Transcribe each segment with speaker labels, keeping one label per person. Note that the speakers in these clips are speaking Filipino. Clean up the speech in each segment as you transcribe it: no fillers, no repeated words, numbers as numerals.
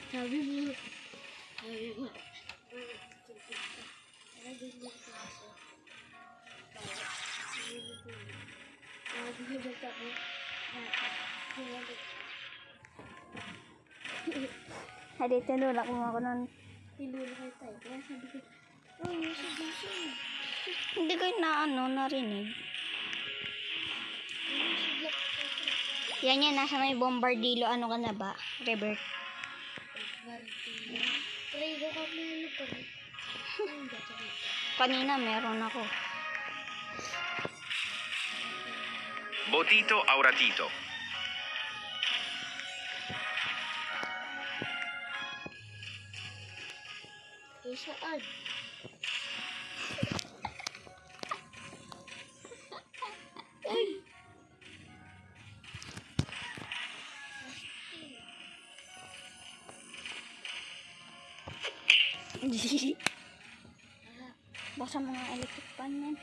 Speaker 1: Sabi mo.
Speaker 2: Hadi, tinulak mo ako nun.
Speaker 1: Tinulak kayo tayo. Kaya sabi ko, oh, yusig.
Speaker 2: Hindi ko narinig. Yan, nasa may bombardilo. Ano ka na ba? Rebert.
Speaker 1: Trigo ka meron pa rin.
Speaker 2: Kanina meron ako.
Speaker 3: Botito auratito.
Speaker 1: Saan? Ay!
Speaker 2: Basta mga electric pan yan.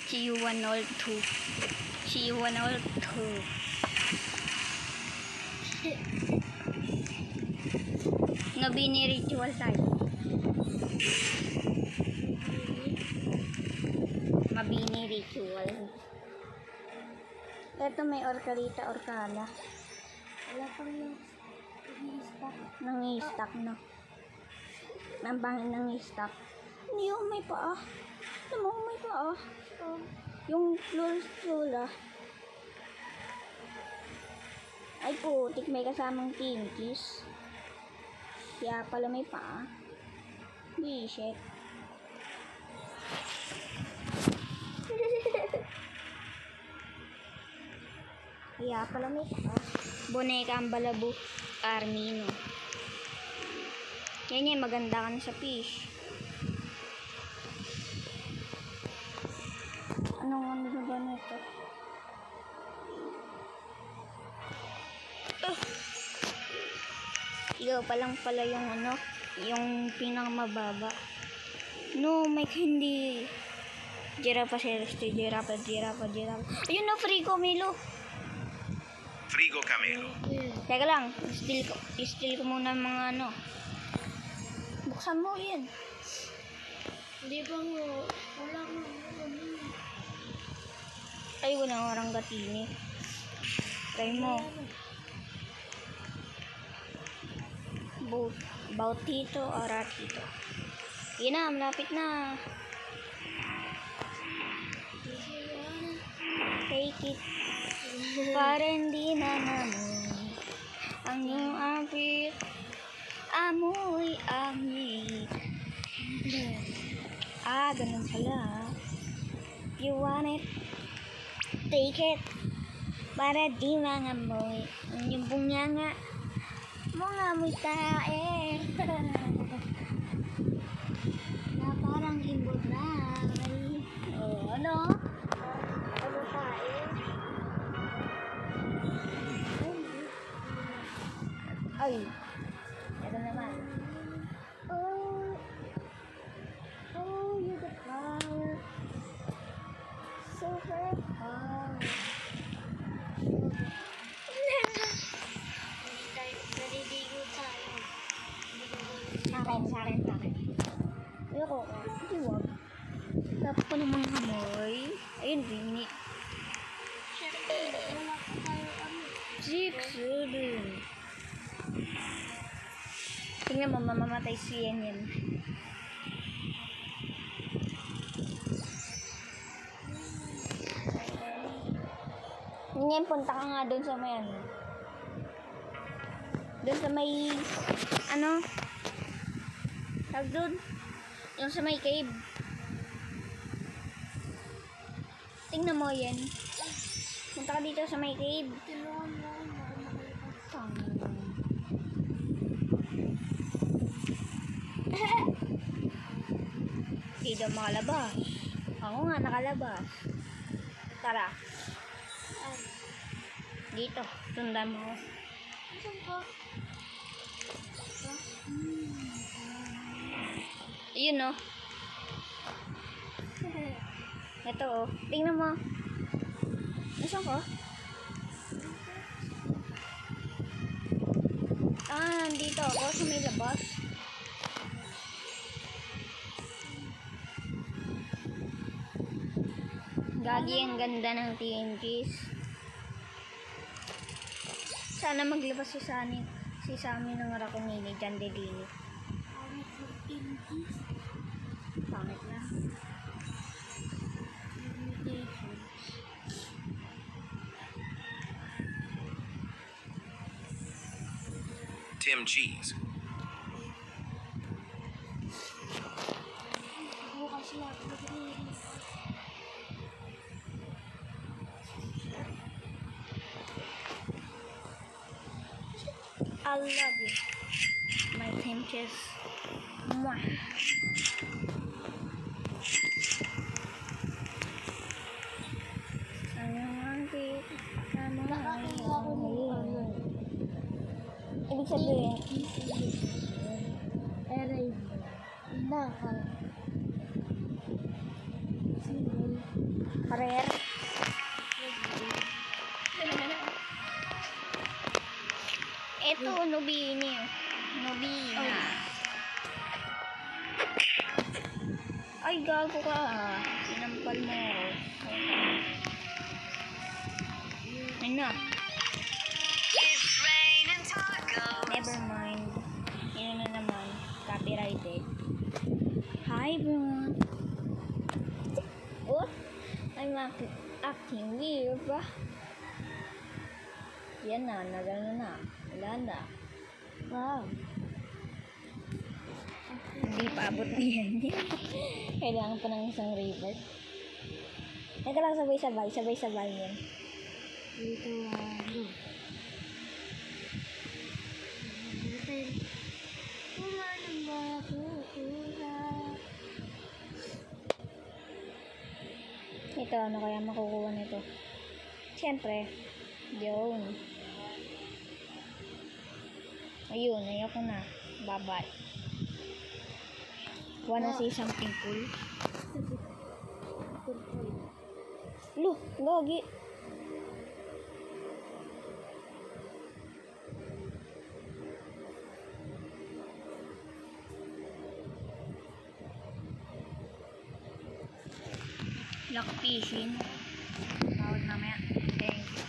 Speaker 2: CU102. CU102. Nabini ritual tayo. Mabini ritual. Ito may orkalita, orkala.
Speaker 1: Wala pang nang-i-stock.
Speaker 2: Nang-i-stock na. Ang pangin nang-i-stock. Hindi yung may paa. Alam mo, may paa. Yung lola. Ay putik, may kasamang pinkies. Kaya pala may paa. Bisit. Kaya pala may paa. Boneka ang balabu. Carmino. Yan maganda ka na sa fish. Anong ba nito? Ikaw pa lang pala yung yung pinakamababa. No, may hindi. Giraffe celeste, giraffe. Ayun na, Frigo Milo.
Speaker 3: Frigo camelo.
Speaker 2: Teka lang, i-steal ko muna mga Buksan mo yan.
Speaker 1: Hindi ba mo? Wala mo.
Speaker 2: Ay, walang oranggatini. Try mo. Bautito or ratito. Yan na, malapit na. Take it. Para hindi na naman ang iyong apit. Amoy. Ganun pala. If you want it, take it. Para di mangamoy ang iyong bunganga. Mangamoy tae. Na parang imbonay. Oh, ano? Ano tae? Ay. Ito naman. Oh, you the flower. Super power.
Speaker 1: Naliligo tayo.
Speaker 2: Sa akin. Ayoko ko. Hindi wag. Tapos ko namang hamoy. Ayun, Vini.
Speaker 1: Siyempre, wala pa tayo
Speaker 2: 6, 7. Tingnan mo, mamamatay si Yan. Ngayon, punta ka nga doon sa may doon sa may tag doon. Yung sa may cave. Tingnan mo yan. Punta ka dito sa may cave.
Speaker 1: Tulungan mo ako makalipas.
Speaker 2: Hindi daw makalabas. Ako nga nakalabas. Tara. Dito. Sundan mo.
Speaker 1: Saan ka?
Speaker 2: Yun o. Ito o. Tingnan mo. Nasaan ka? Nandito ako sa may labas. Gagi, ang ganda ng TNGs. Sana maglabas si Sammy ng Raconini dyan dedini. Pangit na.
Speaker 3: Tim Cheese.
Speaker 1: Bukas lang.
Speaker 2: I love you. My Tim Cheese. Mwah. Ibig sabihin,
Speaker 1: Eray. Nakal.
Speaker 2: parer. Ito, Nubini. Nubina. Ay, gago ka. Sinampal mo. Ay na. Never mind. Yun na naman. Copyrighted. Hi, everyone. What? I'm acting weird ba? Yan na, nagano na. Wala na. Wow. Hindi pa abot niyan. Kailangan pa ng isang river. Ito lang sabay-sabay. Sabay-sabay yan.
Speaker 1: Dito ano. Wala nang makukula.
Speaker 2: Ito, ano kaya makukuha nito? Siyempre, yun. Ayun, ayoko na. Bye-bye. Wanna see something cool? Look, lagi. Lock fishing. Bawal mamaya. Thank you.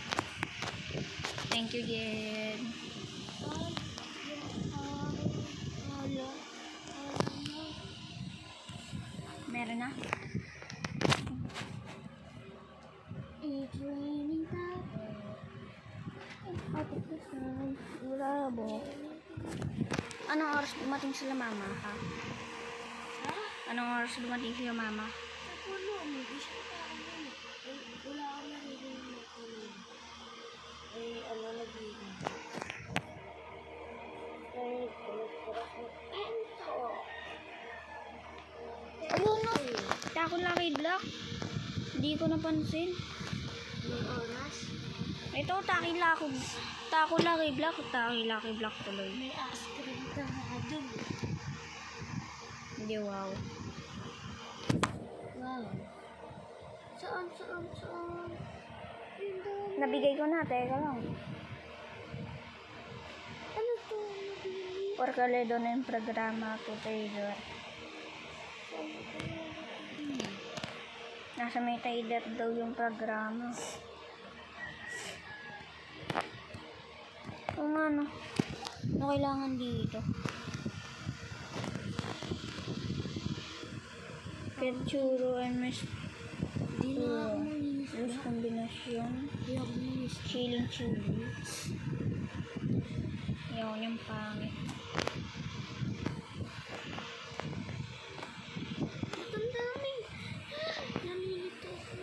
Speaker 2: Thank you, Jen. Meron na?
Speaker 1: It's raining down.
Speaker 2: Out of the sun. Bravo. Anong oras dumating sila mama, ha? Anong oras dumating sila mama?
Speaker 1: Puno, mag-isip ka ako. Wala akong narinig na puno. Ano nagiging?
Speaker 2: Ayun no! Tako Lucky Block. Hindi ko napansin.
Speaker 1: Anong oras?
Speaker 2: Ito, Taki Lucky Block tuloy.
Speaker 1: May ice cream ka nga dun.
Speaker 2: Hindi, wow.
Speaker 1: Wow. Saan?
Speaker 2: Nabigay ko na, teka lang.
Speaker 1: Ano to? Nabili?
Speaker 2: Porque doon na yung programa to Taylor. Nasa may Taylor daw yung programa. Kung ano kailangan dito. Petchuro and Miss
Speaker 1: Di na ako mahinis.
Speaker 2: Loose kombinasyon.
Speaker 1: Di ako mahinis.
Speaker 2: Chilling chili. Yun yung pangit.
Speaker 1: Ang dami. Nalilito ako.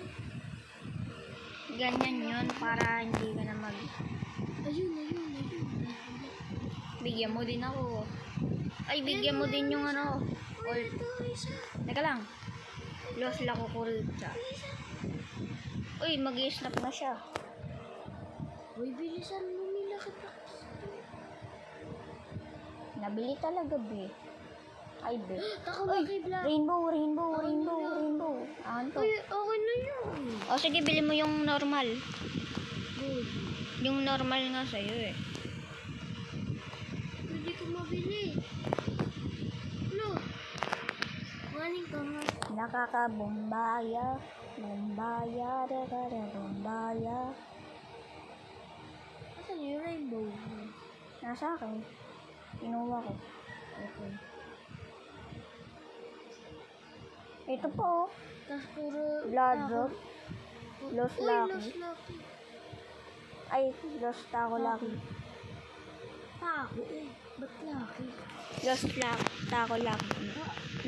Speaker 2: Ganyan yun para hindi ka na mag...
Speaker 1: Ayun.
Speaker 2: Bigyan mo din ako. Ay, bigyan mo din yung ano. Or,
Speaker 1: Ito, isa.
Speaker 2: teka lang. Los la kukuritsa. Uy, mag-i-snap na siya.
Speaker 1: Uy, bilisan mo nila kita.
Speaker 2: Nabili talaga, be. Ay, be.
Speaker 1: Tako
Speaker 2: Uy,
Speaker 1: makibla.
Speaker 2: rainbow. Ano to?
Speaker 1: Uy, okay na yun.
Speaker 2: O sige, bili mo yung normal.
Speaker 1: Gold.
Speaker 2: Yung normal nga sa'yo eh.
Speaker 1: Hindi ko mabili. Ano? Maling ka nga.
Speaker 2: Nakakabumbaya. Bumbaya. Bumbaya.
Speaker 1: Asan yung rainbow?
Speaker 2: Nasa akin. Kinuha ko.
Speaker 1: Okay.
Speaker 2: Ito po.
Speaker 1: Tapos puro...
Speaker 2: Blood drop. Lost
Speaker 1: Uy,
Speaker 2: lucky.
Speaker 1: lost lucky.
Speaker 2: Ay, lost ako lucky.
Speaker 1: Tako eh. Ba't lucky?
Speaker 2: Lost ako lucky.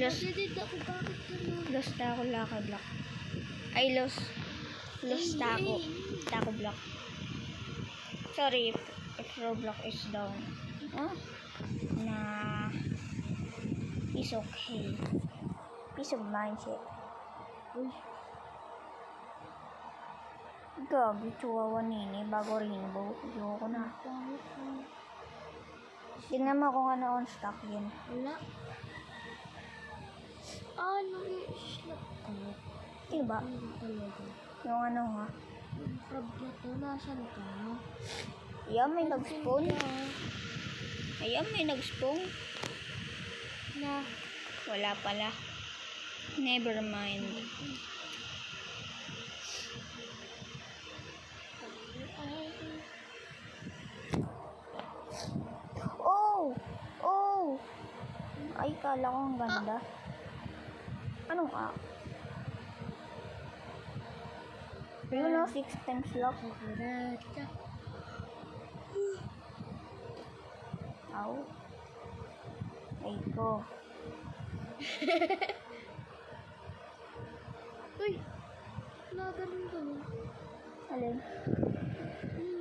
Speaker 2: Lost
Speaker 1: Nagdidid ako, bakit ganun?
Speaker 2: Lost ako lucky block. Ay, lost ako. Tako block. Sorry if Roblox is down. Ah? Na it's okay. Peace of mind shit.
Speaker 1: Uy,
Speaker 2: Gagi, chihuahua nini, bago rainbow. Ayoko na.
Speaker 1: pangit na.
Speaker 2: Tingnan mo kung ano on stock yun.
Speaker 1: Wala. Ah, nag-i-slap ko.
Speaker 2: Diba?
Speaker 1: Ano talaga?
Speaker 2: Yung ano nga.
Speaker 1: Yung crab na to, nasan ka?
Speaker 2: Ayan, may nag-spawn. Ayan, may nag-spawn.
Speaker 1: Na,
Speaker 2: Wala pala. Never mind. Oh! Oh! Ay, kala ko ang ganda. Anong Yun know, 6 times lock.
Speaker 1: kukuratsa.
Speaker 2: Aw. Ay ko.
Speaker 1: Uy! Nagaling ka mo.
Speaker 2: Alin?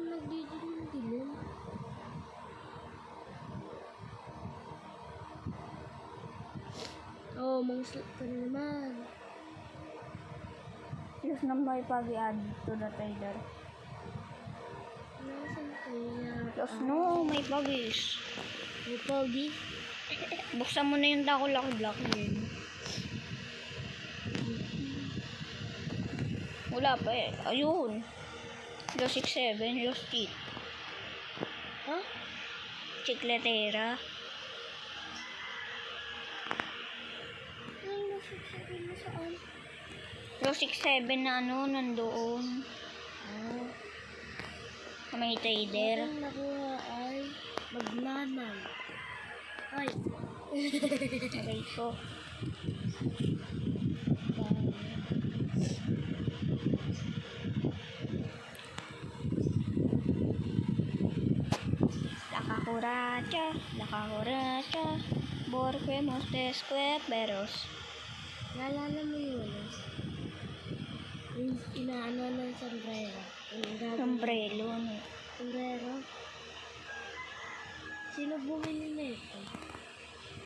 Speaker 1: Nagdidilim-dilim. Oh, mangslap ka na naman.
Speaker 2: Yes, may pag-i-add to the trader.
Speaker 1: Nasaan kaya?
Speaker 2: Yes, no, may bagis.
Speaker 1: May pogi?
Speaker 2: Buksan mo na yung Taco Lucky Block yun. Wala pa eh. Ayun. Los 67, Los Cheat.
Speaker 1: Ha?
Speaker 2: Chicletera.
Speaker 1: Ay, nasagsabi na saan?
Speaker 2: Los 67 na ano, nandoon.
Speaker 1: Ah.
Speaker 2: Sa may trader.
Speaker 1: Ang nakuha ay magmanay. Ay.
Speaker 2: Aray ko. La cucaracha, borquemos descueperos.
Speaker 1: Naalala mo yun? Yung inaano ng sombrero. Yung gagawin.